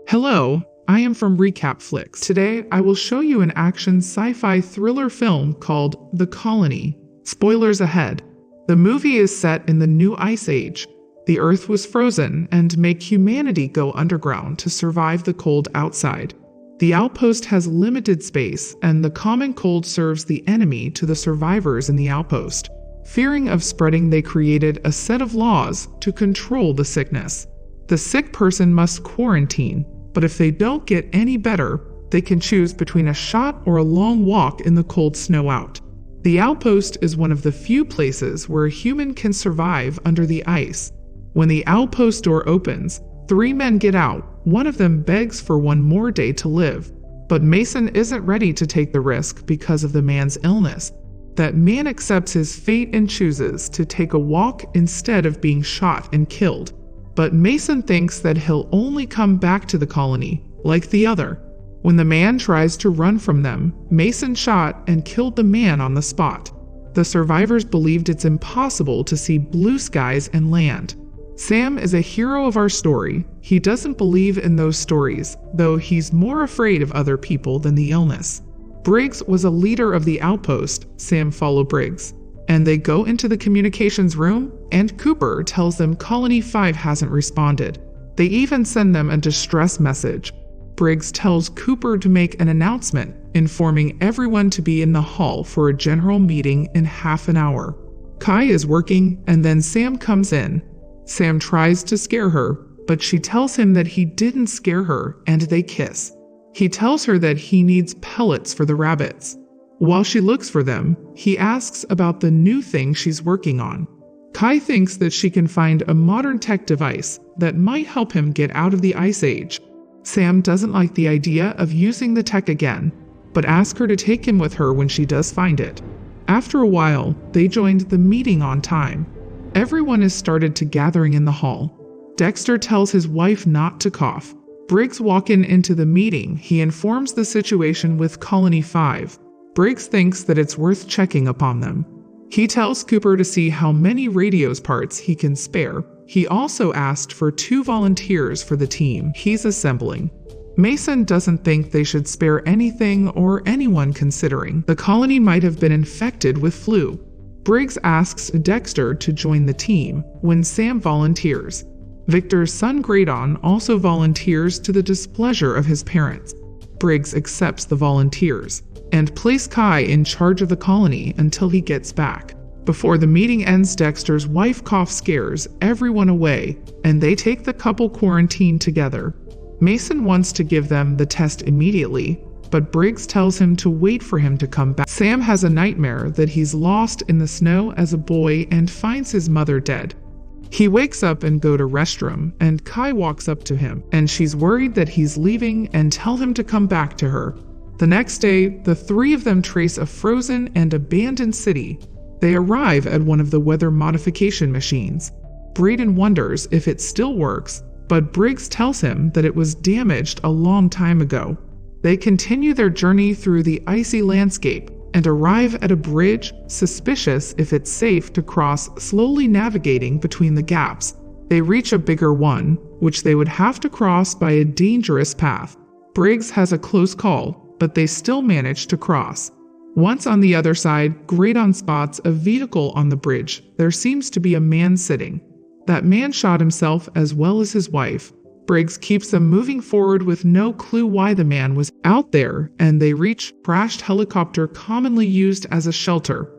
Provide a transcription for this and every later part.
Hello, I am from Flix. Today, I will show you an action sci-fi thriller film called The Colony. Spoilers ahead. The movie is set in the new ice age. The Earth was frozen and make humanity go underground to survive the cold outside. The outpost has limited space, and the common cold serves the enemy to the survivors in the outpost. Fearing of spreading, they created a set of laws to control the sickness. The sick person must quarantine, but if they don't get any better, they can choose between a shot or a long walk in the cold snow out. The outpost is one of the few places where a human can survive under the ice. When the outpost door opens, 3 men get out. One of them begs for one more day to live, but Mason isn't ready to take the risk because of the man's illness. That man accepts his fate and chooses to take a walk instead of being shot and killed. But Mason thinks that he'll only come back to the colony, like the other. When the man tries to run from them, Mason shot and killed the man on the spot. The survivors believed it's impossible to see blue skies and land. Sam is a hero of our story. He doesn't believe in those stories, though he's more afraid of other people than the illness. Briggs was a leader of the outpost. Sam followed Briggs, and they go into the communications room, and Cooper tells them Colony 5 hasn't responded. They even send them a distress message. Briggs tells Cooper to make an announcement, informing everyone to be in the hall for a general meeting in half an hour. Kai is working, and then Sam comes in. Sam tries to scare her, but she tells him that he didn't scare her, and they kiss. He tells her that he needs pellets for the rabbits. While she looks for them, he asks about the new thing she's working on. Kai thinks that she can find a modern tech device that might help him get out of the ice age. Sam doesn't like the idea of using the tech again, but asks her to take him with her when she does find it. After a while, they joined the meeting on time. Everyone has started to gathering in the hall. Dexter tells his wife not to cough. Briggs walking into the meeting, he informs the situation with Colony 5. Briggs thinks that it's worth checking upon them. He tells Cooper to see how many radios parts he can spare. He also asked for 2 volunteers for the team he's assembling. Mason doesn't think they should spare anything or anyone, considering the colony might have been infected with flu. Briggs asks Dexter to join the team when Sam volunteers. Victor's son Graydon also volunteers to the displeasure of his parents. Briggs accepts the volunteers and places Kai in charge of the colony until he gets back. Before the meeting ends, Dexter's wife cough scares everyone away, and they take the couple quarantine together. Mason wants to give them the test immediately, but Briggs tells him to wait for him to come back. Sam has a nightmare that he's lost in the snow as a boy and finds his mother dead. He wakes up and go to restroom, and Kai walks up to him, and she's worried that he's leaving and tell him to come back to her. The next day, the 3 of them trace a frozen and abandoned city. They arrive at one of the weather modification machines. Braden wonders if it still works, but Briggs tells him that it was damaged a long time ago. They continue their journey through the icy landscape and arrive at a bridge, suspicious if it's safe to cross, slowly navigating between the gaps. They reach a bigger one, which they would have to cross by a dangerous path. Briggs has a close call, but they still manage to cross. Once on the other side, Graydon spots a vehicle on the bridge. There seems to be a man sitting. That man shot himself as well as his wife. Briggs keeps them moving forward with no clue why the man was out there, and they reach a crashed helicopter commonly used as a shelter.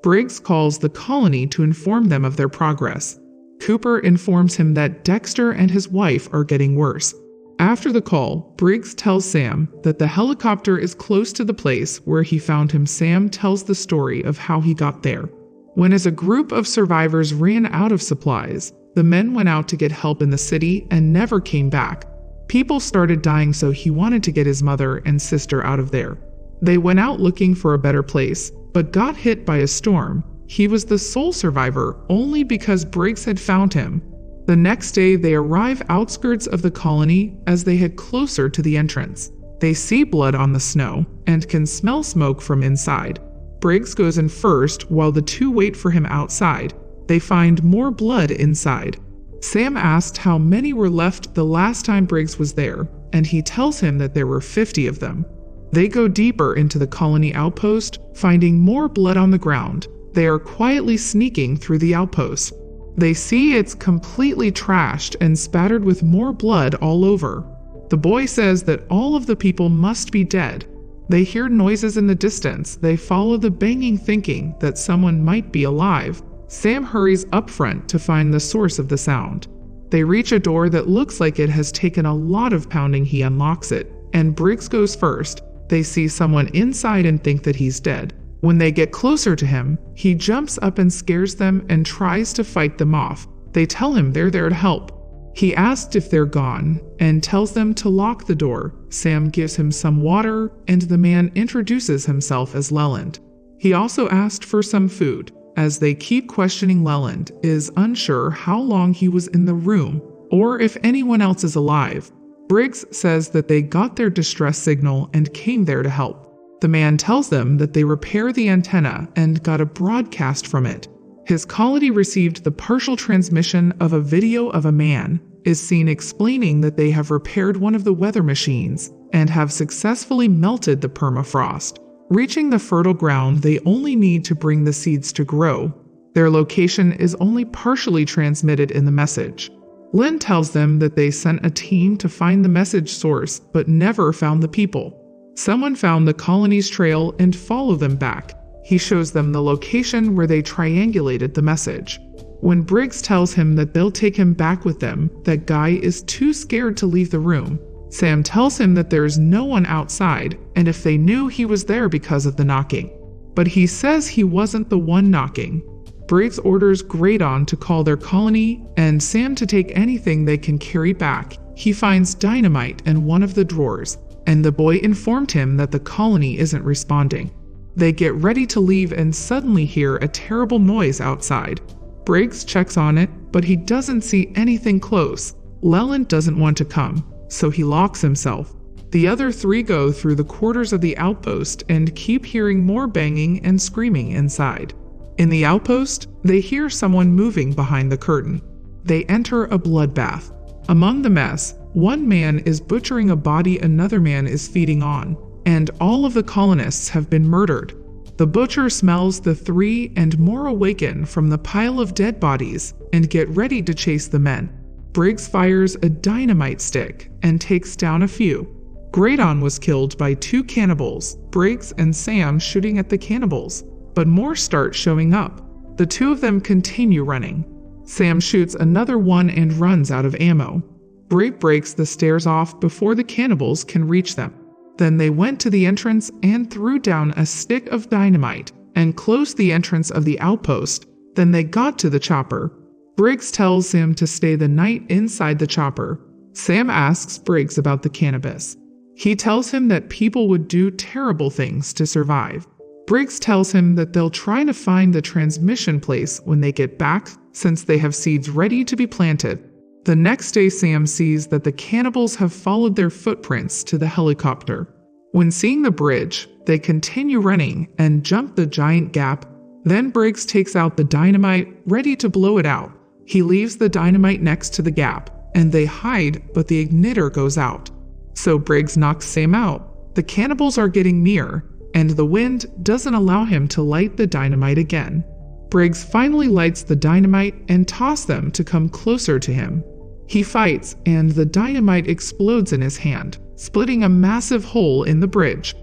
Briggs calls the colony to inform them of their progress. Cooper informs him that Dexter and his wife are getting worse. After the call, Briggs tells Sam that the helicopter is close to the place where he found him. Sam tells the story of how he got there. When as a group of survivors ran out of supplies, the men went out to get help in the city and never came back. People started dying, so he wanted to get his mother and sister out of there. They went out looking for a better place, but got hit by a storm. He was the sole survivor only because Briggs had found him. The next day, they arrive outskirts of the colony as they head closer to the entrance. They see blood on the snow and can smell smoke from inside. Briggs goes in first while the 2 wait for him outside. They find more blood inside. Sam asked how many were left the last time Briggs was there, and he tells him that there were 50 of them. They go deeper into the colony outpost, finding more blood on the ground. They are quietly sneaking through the outpost. They see it's completely trashed and spattered with more blood all over. The boy says that all of the people must be dead. They hear noises in the distance. They follow the banging, thinking that someone might be alive. Sam hurries up front to find the source of the sound. They reach a door that looks like it has taken a lot of pounding. He unlocks it, and Briggs goes first. They see someone inside and think that he's dead. When they get closer to him, he jumps up and scares them and tries to fight them off. They tell him they're there to help. He asks if they're gone and tells them to lock the door. Sam gives him some water, and the man introduces himself as Leland. He also asked for some food. As they keep questioning, Leland is unsure how long he was in the room or if anyone else is alive. Briggs says that they got their distress signal and came there to help. The man tells them that they repair the antenna and got a broadcast from it. His colony received the partial transmission of a video of a man is seen explaining that they have repaired one of the weather machines and have successfully melted the permafrost. Reaching the fertile ground, they only need to bring the seeds to grow. Their location is only partially transmitted in the message. Lynn tells them that they sent a team to find the message source but never found the people. Someone found the colony's trail and followed them back. He shows them the location where they triangulated the message. When Briggs tells him that they'll take him back with them, that guy is too scared to leave the room. Sam tells him that there's no one outside, and if they knew he was there because of the knocking. But he says he wasn't the one knocking. Briggs orders Graydon to call their colony and Sam to take anything they can carry back. He finds dynamite in one of the drawers, and the boy informed him that the colony isn't responding. They get ready to leave and suddenly hear a terrible noise outside. Briggs checks on it, but he doesn't see anything close. Leland doesn't want to come, so he locks himself. The other three go through the quarters of the outpost and keep hearing more banging and screaming inside. In the outpost, they hear someone moving behind the curtain. They enter a bloodbath. Among the mess, one man is butchering a body another man is feeding on, and all of the colonists have been murdered. The butcher smells the three and more awaken from the pile of dead bodies and get ready to chase the men. Briggs fires a dynamite stick and takes down a few. Graydon was killed by two cannibals, Briggs and Sam shooting at the cannibals, but more start showing up. The two of them continue running. Sam shoots another one and runs out of ammo. Briggs breaks the stairs off before the cannibals can reach them. Then they went to the entrance and threw down a stick of dynamite and closed the entrance of the outpost. Then they got to the chopper. Briggs tells Sam to stay the night inside the chopper. Sam asks Briggs about the cannabis. He tells him that people would do terrible things to survive. Briggs tells him that they'll try to find the transmission place when they get back, since they have seeds ready to be planted. The next day, Sam sees that the cannibals have followed their footprints to the helicopter. When seeing the bridge, they continue running and jump the giant gap. Then Briggs takes out the dynamite, ready to blow it out. He leaves the dynamite next to the gap, and they hide, but the igniter goes out. So Briggs knocks Sam out. The cannibals are getting near, and the wind doesn't allow him to light the dynamite again. Briggs finally lights the dynamite and tosses them to come closer to him. He fights, and the dynamite explodes in his hand, splitting a massive hole in the bridge.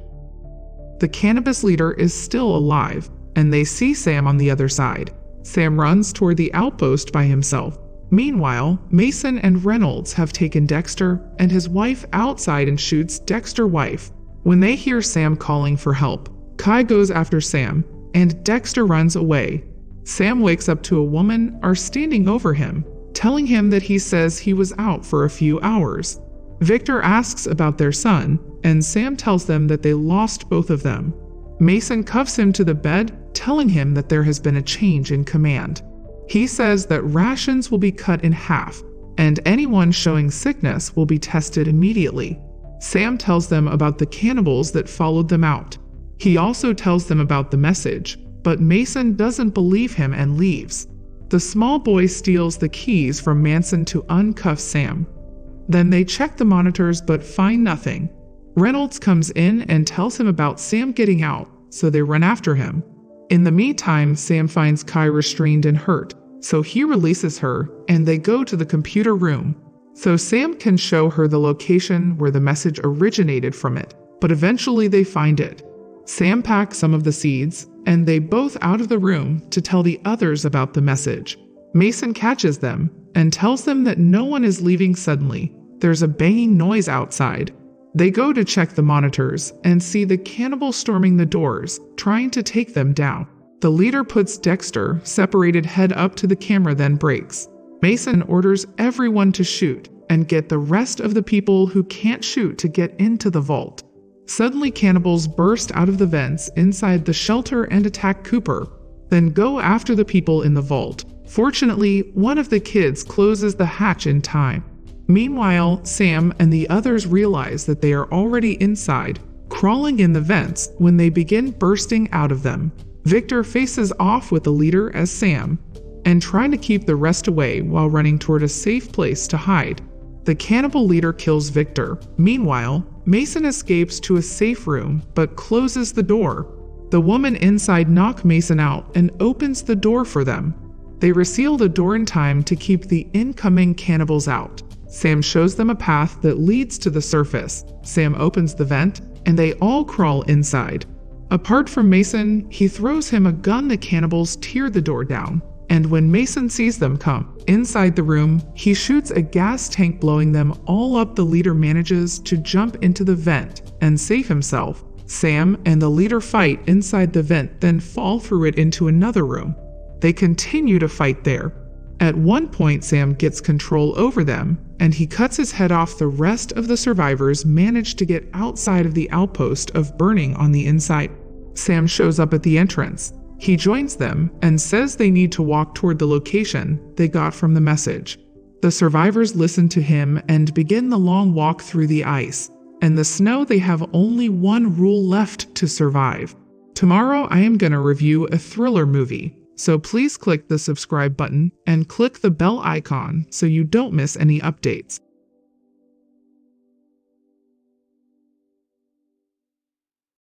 The cannabis leader is still alive, and they see Sam on the other side. Sam runs toward the outpost by himself. Meanwhile, Mason and Reynolds have taken Dexter and his wife outside and shoots Dexter's wife. When they hear Sam calling for help, Kai goes after Sam, and Dexter runs away. Sam wakes up to a woman standing over him, telling him that he says he was out for a few hours. Victor asks about their son, and Sam tells them that they lost both of them. Mason cuffs him to the bed, telling him that there has been a change in command. He says that rations will be cut in half, and anyone showing sickness will be tested immediately. Sam tells them about the cannibals that followed them out. He also tells them about the message, but Mason doesn't believe him and leaves. The small boy steals the keys from Manson to uncuff Sam. Then they check the monitors but find nothing. Reynolds comes in and tells him about Sam getting out, so they run after him. In the meantime, Sam finds Kai restrained and hurt, so he releases her, and they go to the computer room. So Sam can show her the location where the message originated from it, but eventually they find it. Sam packs some of the seeds, and they both out of the room to tell the others about the message. Mason catches them and tells them that no one is leaving suddenly. There's a banging noise outside. They go to check the monitors and see the cannibal storming the doors, trying to take them down. The leader puts Dexter, separated head up to the camera, then breaks. Mason orders everyone to shoot and get the rest of the people who can't shoot to get into the vault. Suddenly, cannibals burst out of the vents inside the shelter and attack Cooper, then go after the people in the vault. Fortunately, one of the kids closes the hatch in time. Meanwhile, Sam and the others realize that they are already inside, crawling in the vents when they begin bursting out of them. Victor faces off with the leader as Sam, and trying to keep the rest away while running toward a safe place to hide. The cannibal leader kills Victor. Meanwhile, Mason escapes to a safe room but closes the door. The woman inside knocks Mason out and opens the door for them. They reseal the door in time to keep the incoming cannibals out. Sam shows them a path that leads to the surface. Sam opens the vent, and they all crawl inside. Apart from Mason, he throws him a gun. The cannibals tear the door down, and when Mason sees them come inside the room, he shoots a gas tank, blowing them all up. The leader manages to jump into the vent and save himself. Sam and the leader fight inside the vent, then fall through it into another room. They continue to fight there. At one point, Sam gets control over them, and he cuts his head off. The rest of the survivors manage to get outside of the outpost of burning on the inside. Sam shows up at the entrance. He joins them and says they need to walk toward the location they got from the message. The survivors listen to him and begin the long walk through the ice and the snow. They have only one rule left to survive. Tomorrow I am going to review a thriller movie, so please click the subscribe button and click the bell icon so you don't miss any updates.